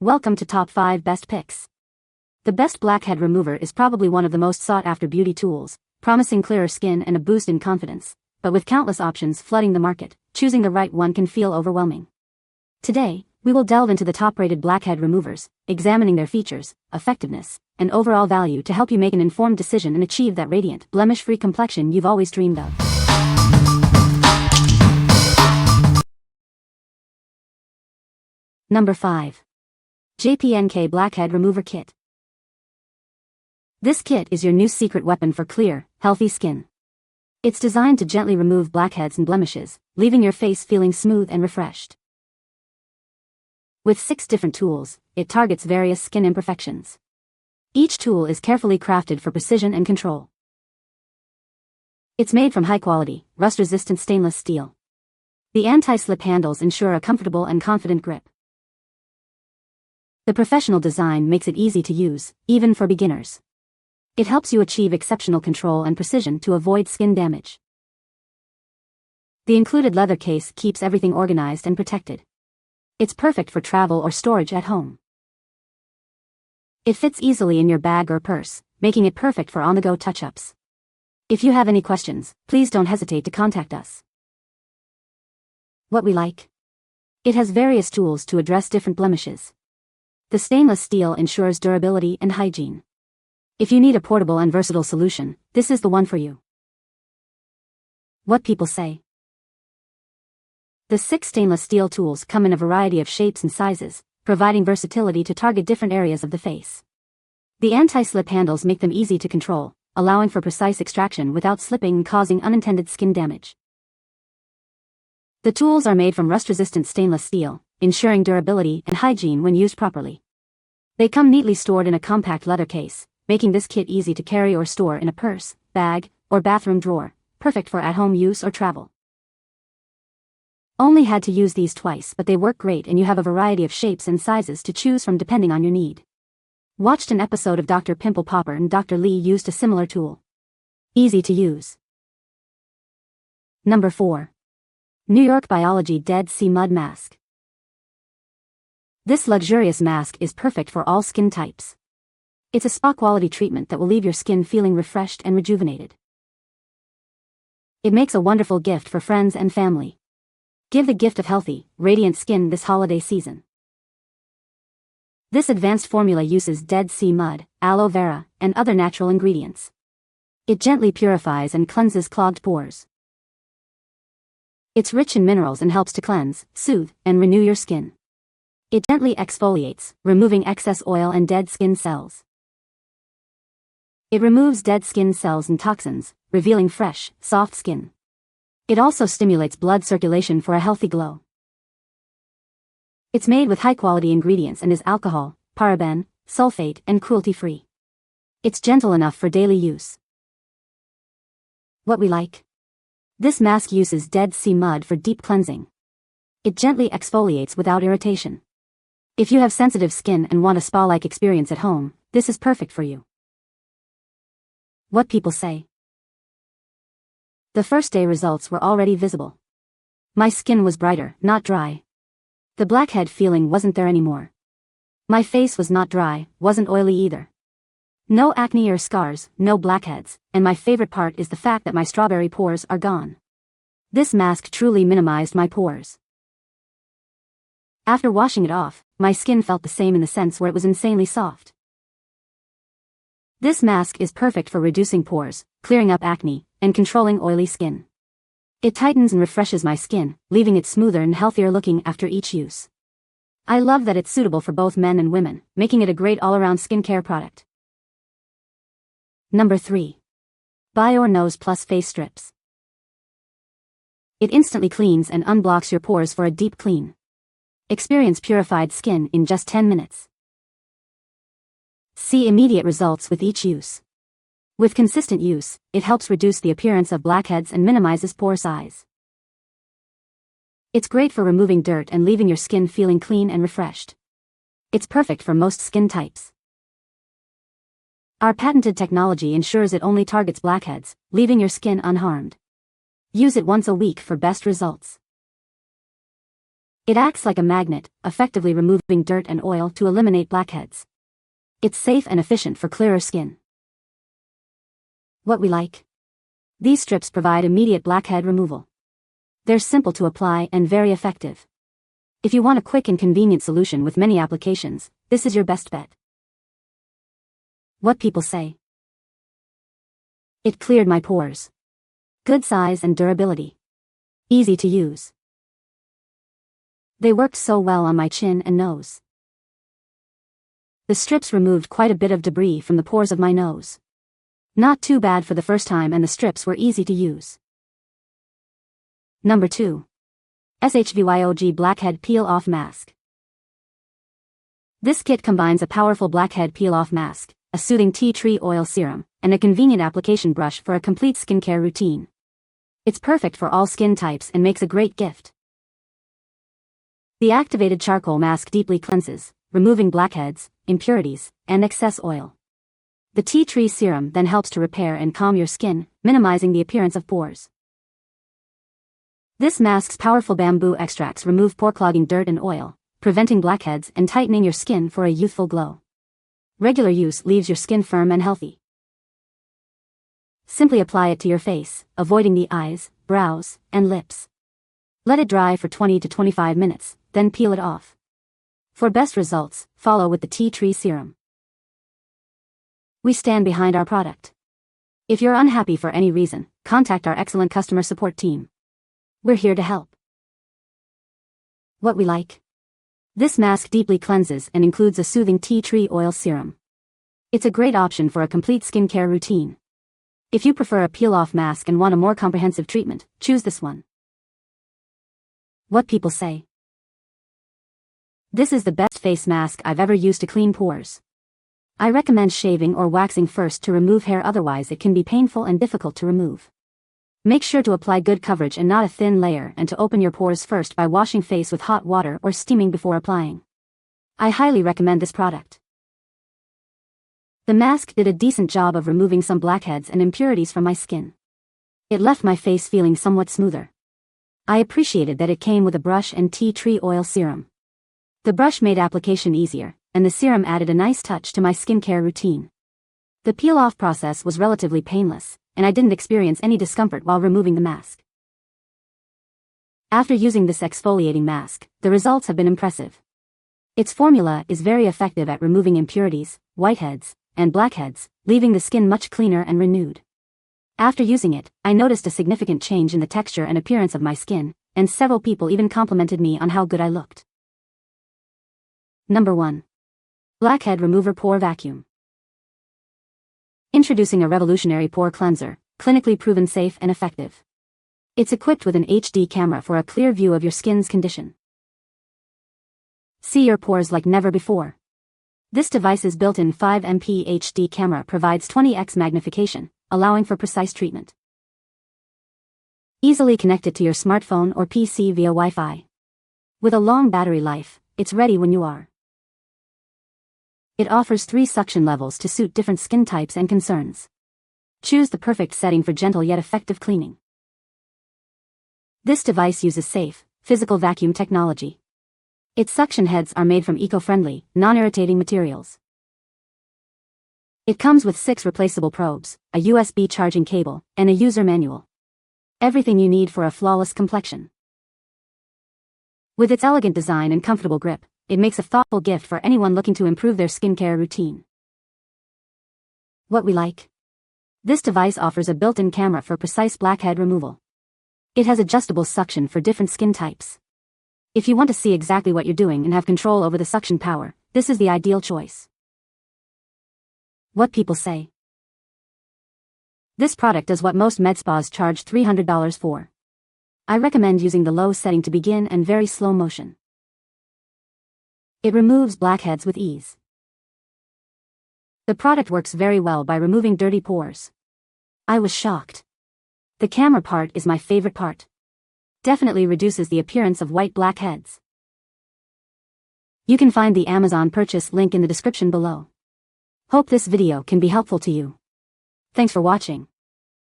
Welcome to Top 5 Best Picks. The best Blackhead Remover is probably one of the most sought-after beauty tools, promising clearer skin and a boost in confidence, but with countless options flooding the market, choosing the right one can feel overwhelming. Today, we will delve into the top-rated Blackhead Removers, examining their features, effectiveness, and overall value to help you make an informed decision and achieve that radiant, blemish-free complexion you've always dreamed of. Number 5. JPNK Blackhead Remover Kit. This kit is your new secret weapon for clear, healthy skin. It's designed to gently remove blackheads and blemishes, leaving your face feeling smooth and refreshed. With 6 different tools, it targets various skin imperfections. Each tool is carefully crafted for precision and control. It's made from high-quality, rust-resistant stainless steel. The anti-slip handles ensure a comfortable and confident grip. The professional design makes it easy to use, even for beginners. It helps you achieve exceptional control and precision to avoid skin damage. The included leather case keeps everything organized and protected. It's perfect for travel or storage at home. It fits easily in your bag or purse, making it perfect for on-the-go touch-ups. If you have any questions, please don't hesitate to contact us. What we like? It has various tools to address different blemishes. The stainless steel ensures durability and hygiene. If you need a portable and versatile solution, this is the one for you. What people say. The 6 stainless steel tools come in a variety of shapes and sizes, providing versatility to target different areas of the face. The anti-slip handles make them easy to control, allowing for precise extraction without slipping and causing unintended skin damage. The tools are made from rust-resistant stainless steel, ensuring durability and hygiene when used properly. They come neatly stored in a compact leather case, making this kit easy to carry or store in a purse, bag, or bathroom drawer, perfect for at-home use or travel. Only had to use these twice, but they work great and you have a variety of shapes and sizes to choose from depending on your need. Watched an episode of Dr. Pimple Popper and Dr. Lee used a similar tool. Easy to use. Number 4. New York Biology Dead Sea Mud Mask. This luxurious mask is perfect for all skin types. It's a spa-quality treatment that will leave your skin feeling refreshed and rejuvenated. It makes a wonderful gift for friends and family. Give the gift of healthy, radiant skin this holiday season. This advanced formula uses Dead Sea mud, aloe vera, and other natural ingredients. It gently purifies and cleanses clogged pores. It's rich in minerals and helps to cleanse, soothe, and renew your skin. It gently exfoliates, removing excess oil and dead skin cells. It removes dead skin cells and toxins, revealing fresh, soft skin. It also stimulates blood circulation for a healthy glow. It's made with high-quality ingredients and is alcohol, paraben, sulfate, and cruelty-free. It's gentle enough for daily use. What we like? This mask uses Dead Sea mud for deep cleansing. It gently exfoliates without irritation. If you have sensitive skin and want a spa-like experience at home, this is perfect for you. What people say. The first day results were already visible. My skin was brighter, not dry. The blackhead feeling wasn't there anymore. My face was not dry, wasn't oily either. No acne or scars, no blackheads, and my favorite part is the fact that my strawberry pores are gone. This mask truly minimized my pores. After washing it off, my skin felt the same in the sense where it was insanely soft. This mask is perfect for reducing pores, clearing up acne, and controlling oily skin. It tightens and refreshes my skin, leaving it smoother and healthier looking after each use. I love that it's suitable for both men and women, making it a great all-around skincare product. Number 3. Bioré Nose+Face Strips. It instantly cleans and unblocks your pores for a deep clean. Experience purified skin in just 10 minutes. See immediate results with each use. With consistent use, it helps reduce the appearance of blackheads and minimizes pore size. It's great for removing dirt and leaving your skin feeling clean and refreshed. It's perfect for most skin types. Our patented technology ensures it only targets blackheads, leaving your skin unharmed. Use it once a week for best results. It acts like a magnet, effectively removing dirt and oil to eliminate blackheads. It's safe and efficient for clearer skin. What we like. These strips provide immediate blackhead removal. They're simple to apply and very effective. If you want a quick and convenient solution with many applications, this is your best bet. What people say. It cleared my pores. Good size and durability. Easy to use. They worked so well on my chin and nose. The strips removed quite a bit of debris from the pores of my nose. Not too bad for the first time, and the strips were easy to use. Number 2. SHVYOG Blackhead Peel-Off Mask. This kit combines a powerful blackhead peel-off mask, a soothing tea tree oil serum, and a convenient application brush for a complete skincare routine. It's perfect for all skin types and makes a great gift. The activated charcoal mask deeply cleanses, removing blackheads, impurities, and excess oil. The tea tree serum then helps to repair and calm your skin, minimizing the appearance of pores. This mask's powerful bamboo extracts remove pore-clogging dirt and oil, preventing blackheads and tightening your skin for a youthful glow. Regular use leaves your skin firm and healthy. Simply apply it to your face, avoiding the eyes, brows, and lips. Let it dry for 20 to 25 minutes, then peel it off. For best results, follow with the tea tree serum. We stand behind our product. If you're unhappy for any reason, contact our excellent customer support team. We're here to help. What we like. This mask deeply cleanses and includes a soothing tea tree oil serum. It's a great option for a complete skincare routine. If you prefer a peel-off mask and want a more comprehensive treatment, choose this one. What people say. This is the best face mask I've ever used to clean pores. I recommend shaving or waxing first to remove hair, otherwise it can be painful and difficult to remove. Make sure to apply good coverage and not a thin layer, and to open your pores first by washing face with hot water or steaming before applying. I highly recommend this product. The mask did a decent job of removing some blackheads and impurities from my skin. It left my face feeling somewhat smoother. I appreciated that it came with a brush and tea tree oil serum. The brush made application easier, and the serum added a nice touch to my skincare routine. The peel-off process was relatively painless, and I didn't experience any discomfort while removing the mask. After using this exfoliating mask, the results have been impressive. Its formula is very effective at removing impurities, whiteheads, and blackheads, leaving the skin much cleaner and renewed. After using it, I noticed a significant change in the texture and appearance of my skin, and several people even complimented me on how good I looked. Number 1. Blackhead Remover Pore Vacuum. Introducing a revolutionary pore cleanser, clinically proven safe and effective. It's equipped with an HD camera for a clear view of your skin's condition. See your pores like never before. This device's built-in 5MP HD camera provides 20x magnification, allowing for precise treatment. Easily connect it to your smartphone or PC via Wi-Fi. With a long battery life, it's ready when you are. It offers 3 suction levels to suit different skin types and concerns. Choose the perfect setting for gentle yet effective cleaning. This device uses safe, physical vacuum technology. Its suction heads are made from eco-friendly, non-irritating materials. It comes with 6 replaceable probes, a USB charging cable, and a user manual. Everything you need for a flawless complexion. With its elegant design and comfortable grip, it makes a thoughtful gift for anyone looking to improve their skincare routine. What we like. This device offers a built-in camera for precise blackhead removal. It has adjustable suction for different skin types. If you want to see exactly what you're doing and have control over the suction power, this is the ideal choice. What people say. This product does what most med spas charge $300 for. I recommend using the low setting to begin and very slow motion. It removes blackheads with ease. The product works very well by removing dirty pores. I was shocked. The camera part is my favorite part. Definitely reduces the appearance of white blackheads. You can find the Amazon purchase link in the description below. Hope this video can be helpful to you. Thanks for watching.